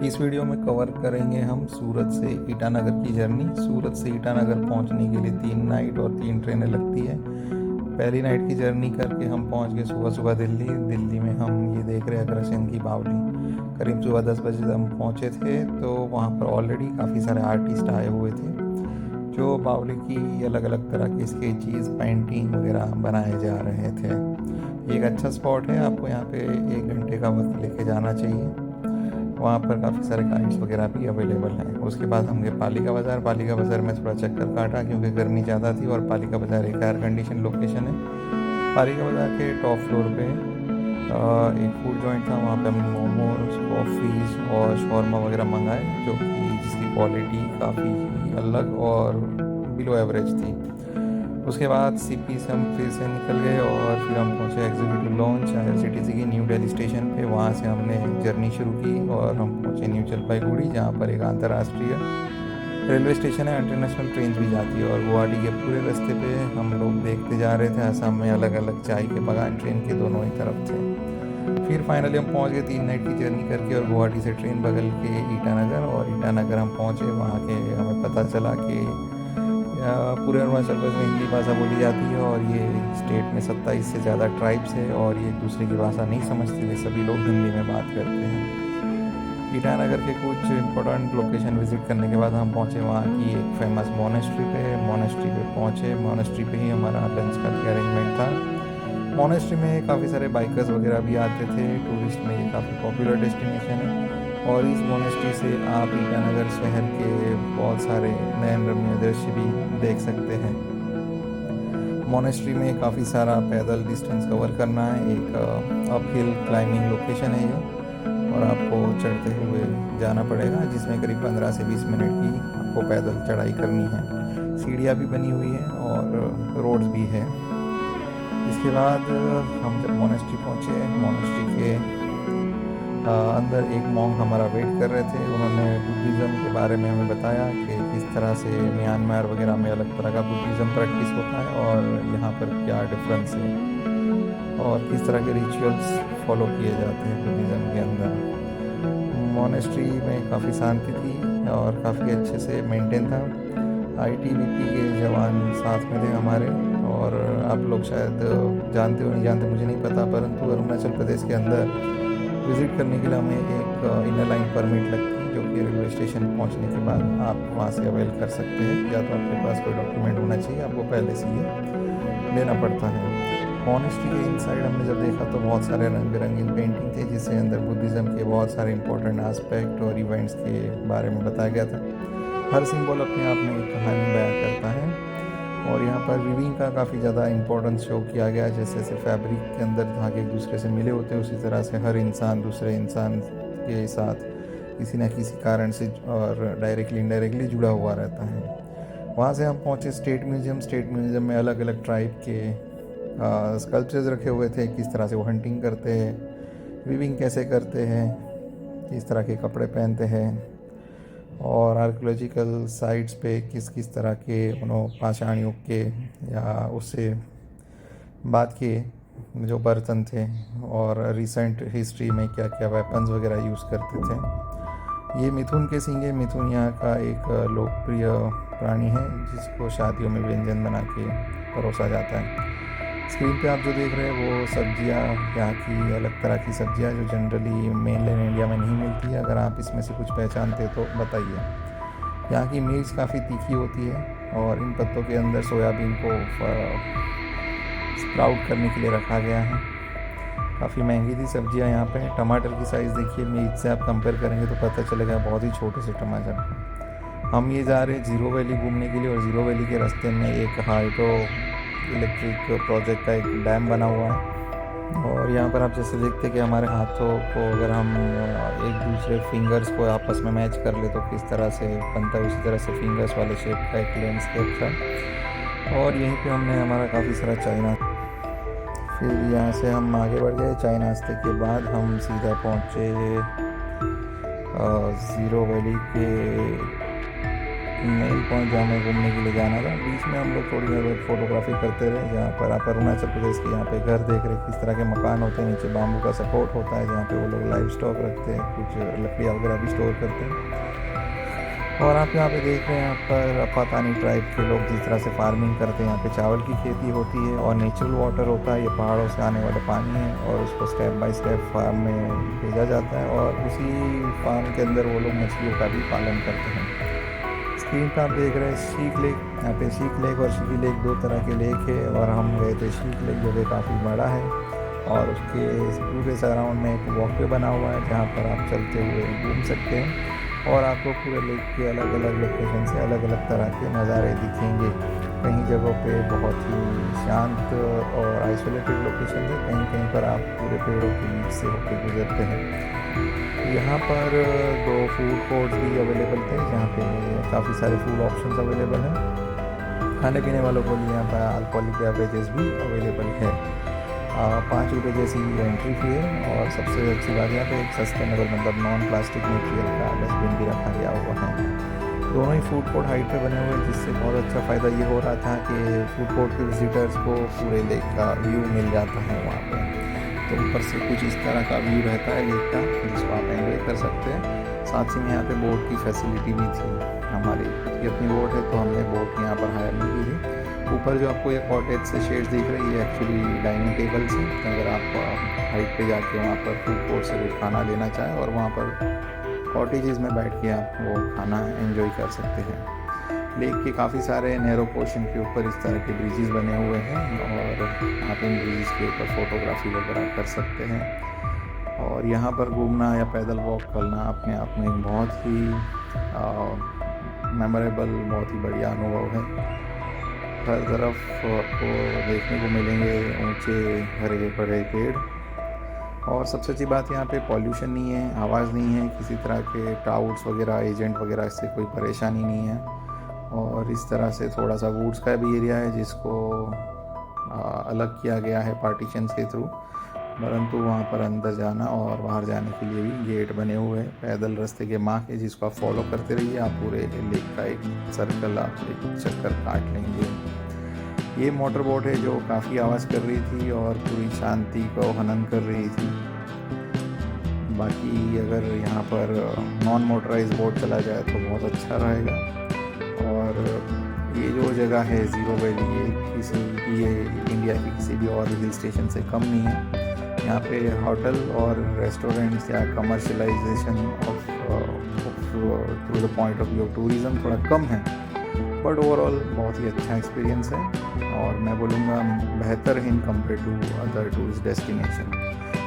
इस वीडियो में कवर करेंगे हम सूरत से ईटानगर की जर्नी। सूरत से ईटानगर पहुंचने के लिए 3 नाइट और 3 ट्रेनें लगती है। पहली नाइट की जर्नी करके हम पहुंच गए सुबह सुबह दिल्ली। दिल्ली में हम ये देख रहे हैं अग्रसेन की बावली। करीब सुबह 10 बजे हम पहुंचे थे तो वहाँ पर ऑलरेडी काफ़ी सारे आर्टिस्ट आए हुए थे जो बावली की अलग अलग तरह के स्केचेस पेंटिंग वगैरह बनाए जा रहे थे। एक अच्छा स्पॉट है, आपको यहाँ पे 1 घंटे का वक्त लेके जाना चाहिए। वहाँ पर काफ़ी सारे गाइड्स वगैरह भी अवेलेबल हैं। उसके बाद हम गए पालिका बाज़ार। पालिका बाज़ार में थोड़ा चक्कर काटा क्योंकि गर्मी ज़्यादा थी और पालिका बाज़ार एक एयर कंडीशन लोकेशन है। पालिका बाज़ार के टॉप फ्लोर पे एक फूड जॉइंट था, वहाँ पे हमने मोमोज कॉफ़ीज़ और शॉर्मा वगैरह मंगाए जो कि जिसकी क्वालिटी काफ़ी अलग और बिलो एवरेज थी। उसके बाद सीपी से हम फिर से निकल गए और फिर हम पहुंचे एग्जीक्यूटिव लॉन्च IRCTC की न्यू दिल्ली स्टेशन पे। वहाँ से हमने जर्नी शुरू की और हम पहुंचे न्यू जलपाईगुड़ी, जहाँ पर एक अंतर्राष्ट्रीय रेलवे स्टेशन है। इंटरनेशनल ट्रेन भी जाती है और गुवाहाटी के पूरे रास्ते पे हम लोग देखते जा रहे थे। असम में अलग अलग चाय के बागान ट्रेन के दोनों ही तरफ थे। फिर फाइनली हम पहुंच गए 3 नाइट की जर्नी करके और गुवाहाटी से ट्रेन बदल के ईटानगर। और ईटानगर हम पहुंचे, वहाँ के हमें पता चला कि पूरे अरुणाचल प्रदेश में हिंदी भाषा बोली जाती है और ये स्टेट में 27 से ज़्यादा ट्राइब्स है और ये एक दूसरे की भाषा नहीं समझते थे, सभी लोग हिंदी में बात करते हैं। ईटानगर के कुछ इंपॉर्टेंट लोकेशन विजिट करने के बाद हम पहुँचे वहाँ की एक फेमस मोनेस्ट्री पे। मोनेस्ट्री पे पहुँचे, मोनेस्ट्री पे ही हमारा लंच का भी अरेंजमेंट था। मोनेस्ट्री में काफ़ी सारे बाइकर्स वगैरह भी आते थे। टूरिस्ट में ये काफ़ी पॉपुलर डेस्टिनेशन है और इस मोनेस्ट्री से आप ईटानगर शहर के बहुत सारे नयन रम्य दृश्य भी देख सकते हैं। मोनेस्ट्री में काफ़ी सारा पैदल डिस्टेंस कवर करना है। एक अपहिल क्लाइंबिंग लोकेशन है ये और आपको चढ़ते हुए जाना पड़ेगा, जिसमें करीब 15 से 20 मिनट की आपको पैदल चढ़ाई करनी है। सीढ़ियाँ भी बनी हुई है और रोड्स भी है। इसके बाद हम जब मोनेस्ट्री पहुँचे, मोनेस्ट्री के अंदर एक मॉन्क हमारा वेट कर रहे थे। उन्होंने बुद्धिज़्म के बारे में हमें बताया कि किस तरह से म्यांमार वगैरह में अलग तरह का बुद्धिज़्म प्रैक्टिस होता है और यहाँ पर क्या डिफरेंस है और किस तरह के रिचुअल्स फॉलो किए जाते हैं बुद्धिज़्म के अंदर। मोनेस्ट्री में काफ़ी शांति थी और काफ़ी अच्छे से मेंटेन था। ITBP के जवान साथ में थे हमारे। और आप लोग शायद जानते हो नहीं जानते मुझे नहीं पता, परंतु अरुणाचल प्रदेश के अंदर विज़िट करने के लिए हमें एक इनर लाइन परमिट लगती है जो कि रेलवे स्टेशन पहुंचने के बाद आप वहां से अवेल कर सकते हैं। या तो आपके पास कोई डॉक्यूमेंट होना चाहिए, आपको पहले से ये लेना पड़ता है। मॉनेस्ट्री के इनसाइड हमने जब देखा तो बहुत सारे रंग बिरंगी पेंटिंग थे जिससे अंदर बुद्धिज़्म के बहुत सारे इंपॉर्टेंट एस्पेक्ट और इवेंट्स के बारे में बताया गया था। हर सिंबल अपने आप में एक कहानी बयां करता है और यहाँ पर वीविंग का काफ़ी ज़्यादा इंपॉर्टेंस शो किया गया है। जैसे फैब्रिक के अंदर धागे एक दूसरे से मिले होते हैं, उसी तरह से हर इंसान दूसरे इंसान के साथ किसी न किसी कारण से और डायरेक्टली इनडायरेक्टली जुड़ा हुआ रहता है। वहाँ से हम पहुँचे स्टेट म्यूज़ियम। स्टेट म्यूज़ियम में अलग अलग ट्राइब के स्कल्पचर्स रखे हुए थे, किस तरह से वो हंटिंग करते हैं, वीविंग कैसे करते हैं, किस तरह के कपड़े पहनते हैं और आर्कियोलॉजिकल साइट्स पे किस किस तरह के पाषाण के या उससे बाद के जो बर्तन थे और रिसेंट हिस्ट्री में क्या क्या वेपन्स वगैरह यूज़ करते थे। ये मिथुन के सींगे। मिथुन यहाँ का एक लोकप्रिय प्राणी है जिसको शादियों में व्यंजन बना के परोसा जाता है। स्क्रीन पे आप जो देख रहे हैं वो सब्जियाँ, यहाँ की अलग तरह की सब्जियाँ जो जनरली मेनलैंड इंडिया में नहीं मिलती है। अगर आप इसमें से कुछ पहचानते तो बताइए। यहाँ की मिर्च काफ़ी तीखी होती है और इन पत्तों के अंदर सोयाबीन को स्प्राउट करने के लिए रखा गया है। काफ़ी महंगी थी सब्जियाँ यहाँ पे। टमाटर की साइज़ देखिए, मिर्च से आप कंपेयर करेंगे तो पता चलेगा बहुत ही छोटे से टमाटर। हम ये जा रहे हैं जीरो वैली घूमने के लिए और जीरो वैली के रास्ते में एक हाइड्रो इलेक्ट्रिक प्रोजेक्ट का एक डैम बना हुआ है और यहाँ पर आप जैसे देखते हैं कि हमारे हाथों को अगर हम एक दूसरे फिंगर्स को आपस में मैच कर ले तो किस तरह से बनता है, उसी तरह से फिंगर्स वाले शेप का एक लैंडस्केप था। और यहीं पे हमने हमारा काफ़ी सारा चाइना। फिर यहाँ से हम आगे बढ़ गए। चाय नाश्ते के बाद हम सीधा पहुँचे ज़ीरो वैली के मेन पॉइंट जहाँ हमें घूमने के लिए जाना था, बीच में हम लोग थोड़ी देर फोटोग्राफी करते रहे। जहाँ पर आप अरुणाचल प्रदेश के यहाँ पे घर देख रहे किस तरह के मकान होते हैं, नीचे बाम्बू का सपोर्ट होता है जहाँ पे वो लोग लाइव स्टॉक रखते हैं, कुछ लकड़ियाँ वगैरह भी स्टोर करते हैं। और आप यहाँ पे देख रहे हैं, यहाँ पर अपातानी ट्राइब के लोग जिस तरह से फार्मिंग करते हैं, यहाँ पे चावल की खेती होती है और नेचुरल वाटर होता है, ये पहाड़ों से आने वाला पानी है और उसको स्टेप बाय स्टेप फार्म में भेजा जाता है और उसी फार्म के अंदर वो लोग मछलियों का भी पालन करते हैं। स्क्रीन पर आप देख रहे हैं शीख लेक, यहाँ पे शीख लेक और शिवी लेक दो तरह के लेक है और हम गए थे शीख लेक जो कि काफ़ी बड़ा है और उसके पूरे सराउंड में एक वॉकवे बना हुआ है जहाँ पर आप चलते हुए घूम सकते हैं और आपको पूरे लेक के अलग अलग लोकेशन से अलग अलग तरह के नज़ारे दिखेंगे। कहीं जगहों पे बहुत ही शांत और आइसोलेटेड लोकेशन है, कहीं कहीं पर आप पूरे पेड़ों के बीच से होकर गुजरते हैं। यहाँ पर 2 फूड कोर्ट्स भी अवेलेबल थे जहाँ पे काफ़ी सारे फूड ऑप्शंस अवेलेबल हैं। खाने पीने वालों को लिए यहाँ पर अल्कोहलिक बेवरेजेस भी अवेलेबल है। 5 रुपये जैसी एंट्री फी है और सबसे अच्छी बात यहाँ पे एक सस्टेनेबल मतलब नॉन प्लास्टिक मटेरियल का डस्टबिन भी रखा गया हुआ है। दोनों ही फूड कोर्ट हाइट पे बने हुए हैं जिससे बहुत अच्छा फ़ायदा ये हो रहा था कि फूड कोर्ट के विजिटर्स को पूरे लेक का व्यू मिल जाता है वहाँ पे। तो ऊपर से कुछ इस तरह का व्यू रहता है लेक का जिसको आप एंजॉय कर सकते हैं। साथ ही में यहाँ पे बोट की फैसिलिटी भी थी। हमारी अपनी बोट है तो हमने बोट यहाँ पर हायर नहीं की थी। ऊपर जो आपको एक कॉटेज से शेड्स दिख रही है एक्चुअली डाइनिंग टेबल्स हैं। अगर आप हाइट पे जाके वहाँ पर फूड कोर्ट से कुछ खाना लेना चाहें और वहाँ पर कॉटेजेस में बैठ के आप वो खाना एंजॉय कर सकते हैं। लेक के काफ़ी सारे नैरो पोर्शन के ऊपर इस तरह के ब्रिजेस बने हुए हैं और आप इन ब्रिजेस के ऊपर फोटोग्राफी वगैरह कर सकते हैं। और यहाँ पर घूमना या पैदल वॉक करना अपने आप में एक बहुत ही मेमोरेबल, बहुत ही बढ़िया अनुभव है। हर तरफ आपको देखने को मिलेंगे ऊंचे हरे भरे पेड़ और सबसे अच्छी बात यहाँ पे पॉल्यूशन नहीं है, आवाज़ नहीं है, किसी तरह के टाउट्स वगैरह एजेंट वगैरह से कोई परेशानी नहीं है। और इस तरह से थोड़ा सा वुड्स का भी एरिया है जिसको अलग किया गया है पार्टीशंस के थ्रू, परंतु वहाँ पर अंदर जाना और बाहर जाने के लिए भी गेट बने हुए हैं पैदल रास्ते के मार्क है जिसको आप फॉलो करते रहिए। आप पूरे लेक का एक सर्कल आप एक चक्कर काट लेंगे। ये मोटर बोट है जो काफ़ी आवाज़ कर रही थी और पूरी शांति को हनन कर रही थी। बाकी अगर यहाँ पर नॉन मोटराइज बोट चला जाए तो बहुत अच्छा रहेगा। और ये जो जगह है ज़ीरो वैली, ये किसी भी इंडिया की किसी भी और हिल स्टेशन से कम नहीं है। यहाँ पे होटल और रेस्टोरेंट्स या commercialisation of to the point of view of tourism थोड़ा कम है, बट ओवरऑल बहुत ही अच्छा एक्सपीरियंस है और मैं बोलूँगा बेहतर है in compare to other tourist destination.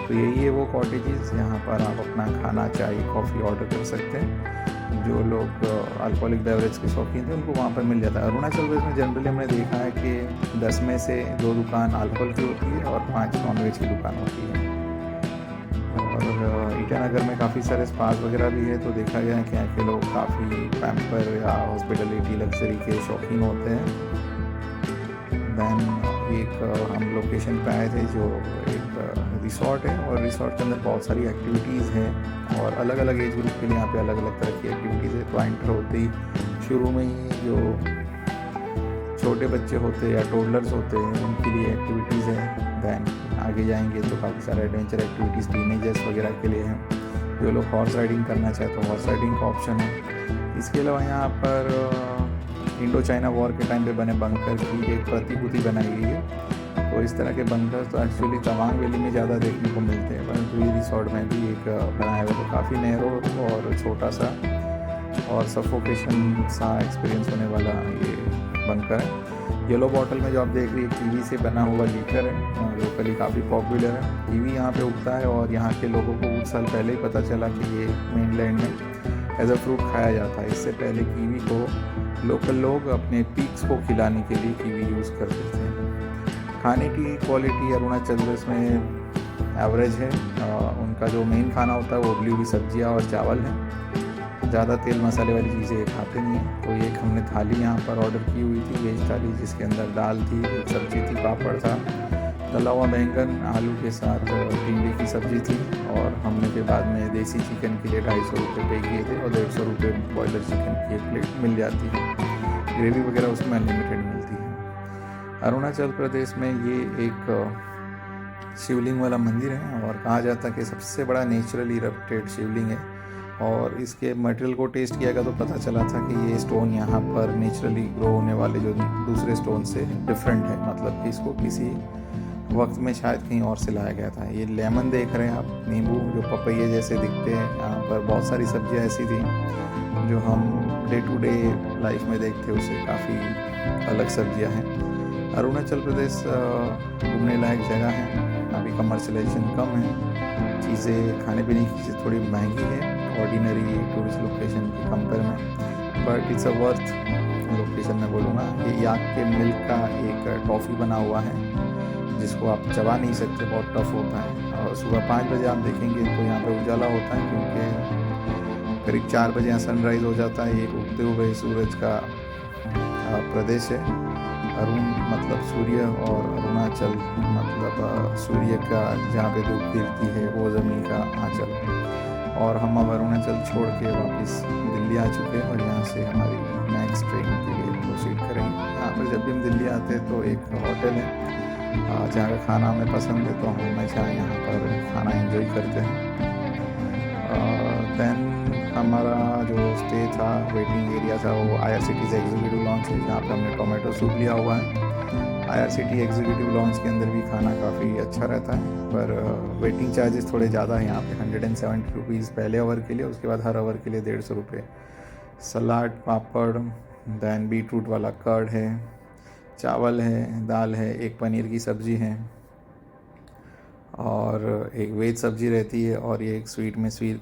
तो यही है वो कॉटेजेस जहाँ पर आप अपना खाना, चाय, कॉफ़ी ऑर्डर कर सकते हैं। जो लोग अल्कोहलिक बेवरेज के शौकीन थे उनको वहाँ पर मिल जाता है। अरुणाचल प्रदेश में जनरली हमने देखा है कि 10 में से 2 दुकान अल्कोहल की होती है और 5 नॉनवेज की दुकान होती है। और ईटानगर में काफ़ी सारे स्पास वगैरह भी है, तो देखा गया है कि यहाँ के लोग काफ़ी पैम्पर या हॉस्पिटलिटी लग्जरी के शौकीन होते हैं। दैन एक हम लोकेशन पे आए थे जो एक रिसोर्ट है और रिसोर्ट के अंदर बहुत सारी एक्टिविटीज़ हैं और अलग अलग एज ग्रुप के लिए यहाँ पे अलग अलग तरह की एक्टिविटीज़ है। तो एंटर होते ही शुरू में ही जो छोटे बच्चे होते हैं या टोडलर्स होते हैं उनके लिए एक्टिविटीज़ हैं। दैन आगे जाएंगे तो काफ़ी सारे एडवेंचर एक्टिविटीज़ टीनेजर्स वगैरह के लिए हैं। जो लोग हॉर्स राइडिंग करना चाहे तो हॉर्स राइडिंग का ऑप्शन है। इसके अलावा यहाँ पर इंडो चाइना वॉर के टाइम पे बने बंकर की एक प्रतिकृति बनाई गई है। तो इस तरह के बंकर तो एक्चुअली तवांग वैली में ज़्यादा देखने को मिलते हैं, परंतु ये रिसोर्ट में भी एक बनाया हुआ तो काफ़ी नैरो और छोटा सा और सफोकेशन सा एक्सपीरियंस होने वाला ये बंकर है। येलो बॉटल में जो आप देख रही है कीवी से बना हुआ लीकर है, लोकली काफ़ी पॉपुलर है। कीवी यहाँ पे उगता है और यहाँ के लोगों को कुछ साल पहले ही पता चला कि ये मेनलैंड में एज अ फ्रूट खाया जाता है। इससे पहले कीवी को लोकल लोग अपने पिग्स को खिलाने के लिए कीवी यूज़ करते थे। खाने की क्वालिटी अरुणाचल प्रदेश में एवरेज है। उनका जो मेन खाना होता है वो उबली हुई सब्जियाँ और चावल है, ज़्यादा तेल मसाले वाली चीज़ें खाते नहीं हैं। तो एक हमने थाली यहाँ पर ऑर्डर की हुई थी, वेज थाली, जिसके अंदर दाल थी, एक सब्जी थी, पापड़ था, तला हुआ बैंगन आलू के साथ भिंडी की सब्ज़ी थी, और हमने फिर बाद में देसी चिकन के लिए 250 रुपये पे किए थे, और 150 रुपये बॉयलर चिकन की एक प्लेट मिल जाती है। ग्रेवी वगैरह उसमें अनलिमिटेड मिलती है। अरुणाचल प्रदेश में ये एक शिवलिंग वाला मंदिर है, और कहा जाता है कि सबसे बड़ा नेचुरली इरप्टेड शिवलिंग है। और इसके मटेरियल को टेस्ट किया गया तो पता चला था कि ये स्टोन यहाँ पर नेचुरली ग्रो होने वाले जो दूसरे स्टोन से डिफरेंट है, मतलब कि इसको किसी वक्त में शायद कहीं और से लाया गया था। ये लेमन देख रहे हैं आप, नींबू जो पपैये जैसे दिखते हैं। यहाँ पर बहुत सारी सब्जियाँ ऐसी थी जो हम डे टू डे लाइफ में देखते हैं, उससे काफ़ी अलग सब्जियाँ हैं। अरुणाचल प्रदेश घूमने लायक जगह है। अभी कमर्शलाइजेशन कम है, चीज़ें खाने पीने की चीज़ें थोड़ी महंगी है ऑर्डिनरी टूरिस्ट लोकेशन के कंपेयर में, but it's a worth location मैं बोलूँगा। ये याक के मिल्क का एक टॉफ़ी बना हुआ है जिसको आप चबा नहीं सकते, बहुत टफ होता है। और सुबह 5 बजे आप देखेंगे तो यहाँ पे उजाला होता है, क्योंकि करीब 4 बजे यहाँ सनराइज़ हो जाता है। ये उगते हुए सूरज का प्रदेश है। अरुण मतलब सूर्य, और अरुणाचल मतलब सूर्य का जहाँ पे धूप गिरती है वो ज़मीन का आंचल। और हम अब अरुणाचल छोड़ के वापस दिल्ली आ चुके हैं, और यहाँ से हमारी नेक्स्ट ट्रेन के लिए प्रोसीड करेंगे। यहाँ पर जब भी हम दिल्ली आते हैं तो एक होटल है जहाँ का खाना हमें पसंद है, तो हम हमेशा यहाँ पर खाना एंजॉय करते हैं। दैन हमारा जो स्टे था, वेटिंग एरिया था, वो IRCTC एग्जीक्यूटिव लॉन्च है, जहाँ पे हमने टोमेटो सूप लिया हुआ है। IRCTC एग्जीक्यूटिव लॉन्च के अंदर भी खाना काफ़ी अच्छा रहता है, पर वेटिंग चार्जेस थोड़े ज़्यादा हैं यहाँ पे। 170 रुपीज़ पहले आवर के लिए, उसके बाद हर आवर के लिए 150 रुपये। सलाद, पापड़, दैन बीटरूट वाला कर्ड है, चावल है, दाल है, एक पनीर की सब्ज़ी है, और एक वेज सब्ज़ी रहती है, और ये एक स्वीट में स्वीट को